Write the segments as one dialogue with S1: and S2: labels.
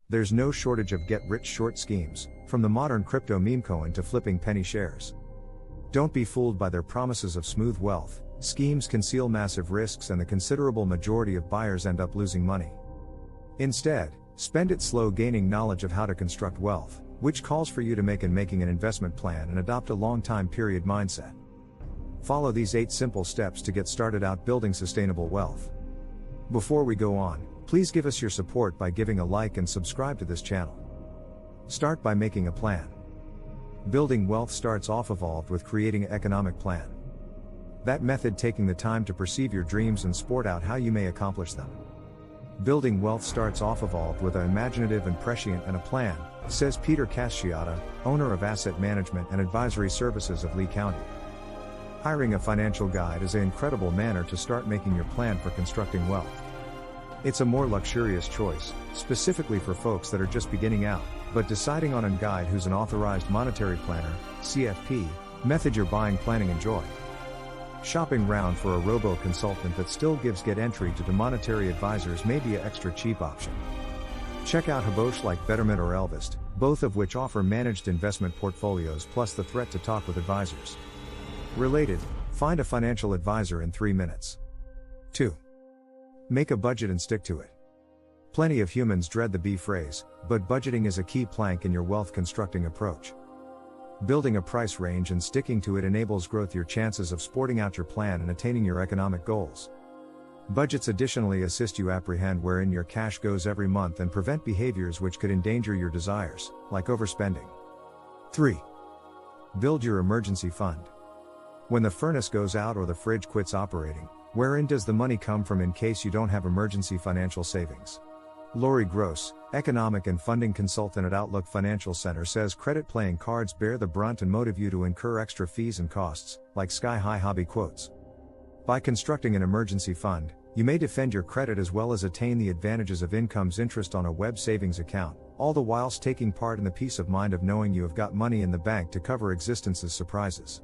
S1: There's no shortage of get-rich-short schemes, from the modern crypto meme coin to flipping penny shares. Don't be fooled by their promises of smooth wealth. Schemes conceal massive risks and the considerable majority of buyers end up losing money. Instead, spend it slow gaining knowledge of how to construct wealth, which calls for you to making an investment plan and adopt a long time period mindset. Follow these 8 simple steps to get started out building sustainable wealth. Before we go on, please give us your support by giving a like and subscribe to this channel. Start by making a plan. Building wealth starts off evolved with creating an economic plan. That method taking the time to perceive your dreams and sport out how you may accomplish them. Building wealth starts off evolved with an imaginative and prescient and a plan, says Peter Casciata, owner of asset management and advisory services of Lee County. Hiring a financial guide is an incredible manner to start making your plan for constructing wealth. It's a more luxurious choice, specifically for folks that are just beginning out, but deciding on a guide who's an authorized monetary planner, CFP, method you're buying, planning, and joy. Shopping round for a robo-consultant that still gives get entry to monetary advisors may be an extra cheap option. Check out Habosh like Betterment or Elvist, both of which offer managed investment portfolios plus the threat to talk with advisors. Related, find a financial advisor in 3 minutes. 2. Make a budget and stick to it. Plenty of humans dread the B phrase, but budgeting is a key plank in your wealth constructing approach. Building a price range and sticking to it enables growth your chances of sporting out your plan and attaining your economic goals. Budgets additionally assist you apprehend wherein your cash goes every month and prevent behaviors which could endanger your desires, like overspending. 3. Build your emergency fund. When the furnace goes out or the fridge quits operating, wherein does the money come from in case you don't have emergency financial savings? Lori Gross, economic and funding consultant at Outlook Financial Center, says credit playing cards bear the brunt and motive you to incur extra fees and costs, like sky-high hobby quotes. By constructing an emergency fund, you may defend your credit as well as attain the advantages of income's interest on a web savings account, all the whilst taking part in the peace of mind of knowing you have got money in the bank to cover existence's surprises.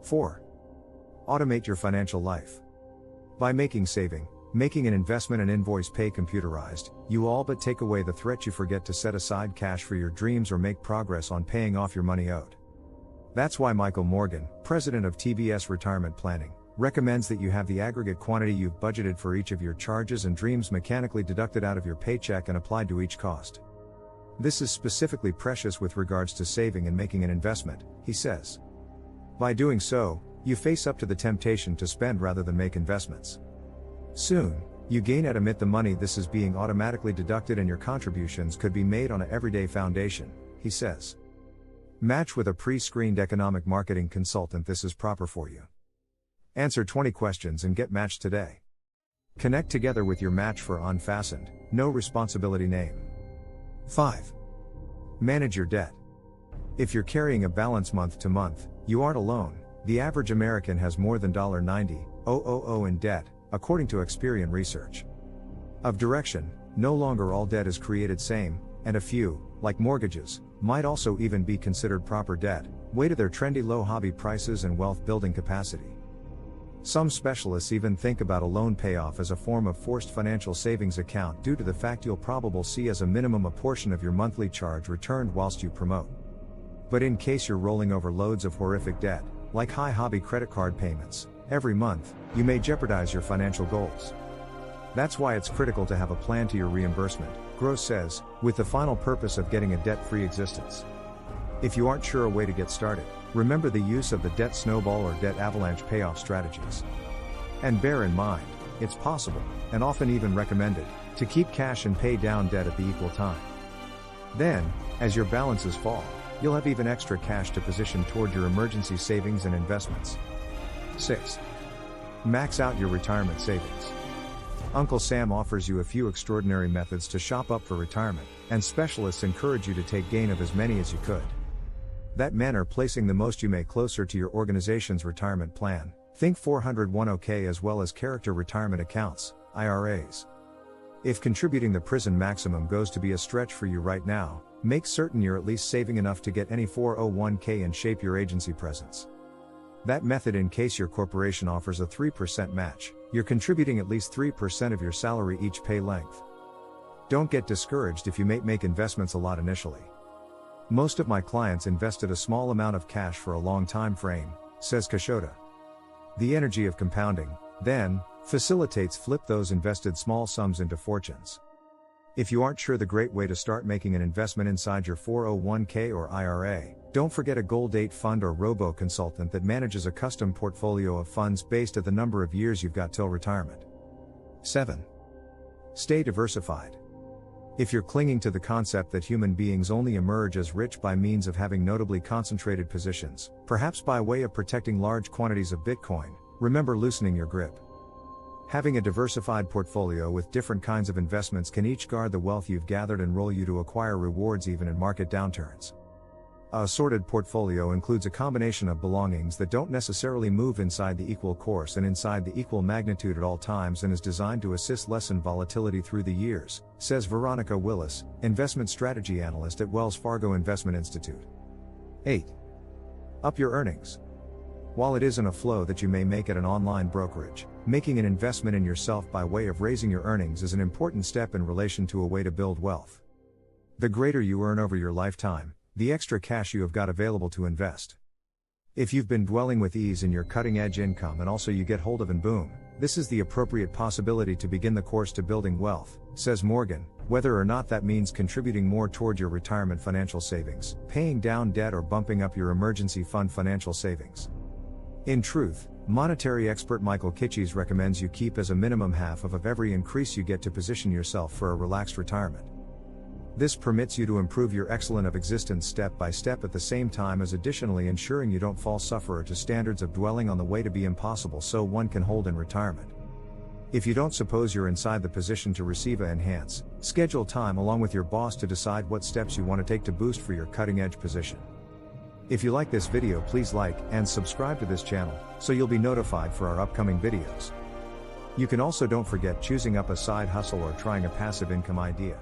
S1: 4. Automate your financial life. By making an investment and invoice pay computerized, you all but take away the threat you forget to set aside cash for your dreams or make progress on paying off your money owed. That's why Michael Morgan, president of TBS Retirement Planning, recommends that you have the aggregate quantity you've budgeted for each of your charges and dreams mechanically deducted out of your paycheck and applied to each cost. This is specifically precious with regards to saving and making an investment, he says. By doing so, you face up to the temptation to spend rather than make investments. Soon, you gain at the money this is being automatically deducted and your contributions could be made on an everyday foundation, he says. Match with a pre-screened economic marketing consultant. This is proper for you. Answer 20 questions and get matched today. Connect together with your match for unfastened, no responsibility name. 5. Manage your debt. If you're carrying a balance month to month, you aren't alone. The average American has more than $90,000 in debt, according to Experian research. Of direction, no longer all debt is created same, and a few, like mortgages, might also even be considered proper debt, way to their trendy low hobby prices and wealth building capacity. Some specialists even think about a loan payoff as a form of forced financial savings account due to the fact you'll probably see as a minimum a portion of your monthly charge returned whilst you promote. But in case you're rolling over loads of horrific debt, like high hobby credit card payments, every month, you may jeopardize your financial goals. That's why it's critical to have a plan to your reimbursement, Gross says, with the final purpose of getting a debt-free existence. If you aren't sure a way to get started, remember the use of the debt snowball or debt avalanche payoff strategies. And bear in mind, it's possible, and often even recommended, to keep cash and pay down debt at the equal time. Then, as your balances fall, you'll have even extra cash to position toward your emergency savings and investments. 6. Max out your retirement savings. Uncle Sam offers you a few extraordinary methods to shop up for retirement, and specialists encourage you to take gain of as many as you could. That manner placing the most you may closer to your organization's retirement plan. Think 401k as well as character retirement accounts, IRAs. If contributing the prison maximum goes to be a stretch for you right now, make certain you're at least saving enough to get any 401k and shape your agency presence. That method, in case your corporation offers a 3% match, you're contributing at least 3% of your salary each pay length. Don't get discouraged if you may make investments a lot initially. Most of my clients invested a small amount of cash for a long time frame, says Kashoda. The energy of compounding, then, facilitates flip those invested small sums into fortunes. If you aren't sure the great way to start making an investment inside your 401k or IRA, don't forget a Goal Date fund or robo-consultant that manages a custom portfolio of funds based at the number of years you've got till retirement. 7. Stay diversified. If you're clinging to the concept that human beings only emerge as rich by means of having notably concentrated positions, perhaps by way of protecting large quantities of Bitcoin, remember loosening your grip. Having a diversified portfolio with different kinds of investments can each guard the wealth you've gathered and roll you to acquire rewards even in market downturns. A assorted portfolio includes a combination of belongings that don't necessarily move inside the equal course and inside the equal magnitude at all times and is designed to assist lessen volatility through the years, says Veronica Willis, investment strategy analyst at Wells Fargo Investment Institute. 8. Up your earnings. While it isn't a flow that you may make at an online brokerage, making an investment in yourself by way of raising your earnings is an important step in relation to a way to build wealth. The greater you earn over your lifetime, the extra cash you have got available to invest. If you've been dwelling with ease in your cutting-edge income and also you get hold of and boom, this is the appropriate possibility to begin the course to building wealth, says Morgan, whether or not that means contributing more toward your retirement financial savings, paying down debt or bumping up your emergency fund financial savings. In truth, monetary expert Michael Kitchis recommends you keep as a minimum half of every increase you get to position yourself for a relaxed retirement. This permits you to improve your excellence of existence step by step at the same time as additionally ensuring you don't fall sufferer to standards of dwelling on the way to be impossible so one can hold in retirement. If you don't suppose you're inside the position to receive a enhance, schedule time along with your boss to decide what steps you want to take to boost for your cutting edge position. If you like this video, please like and subscribe to this channel so you'll be notified for our upcoming videos. You can also don't forget choosing up a side hustle or trying a passive income idea.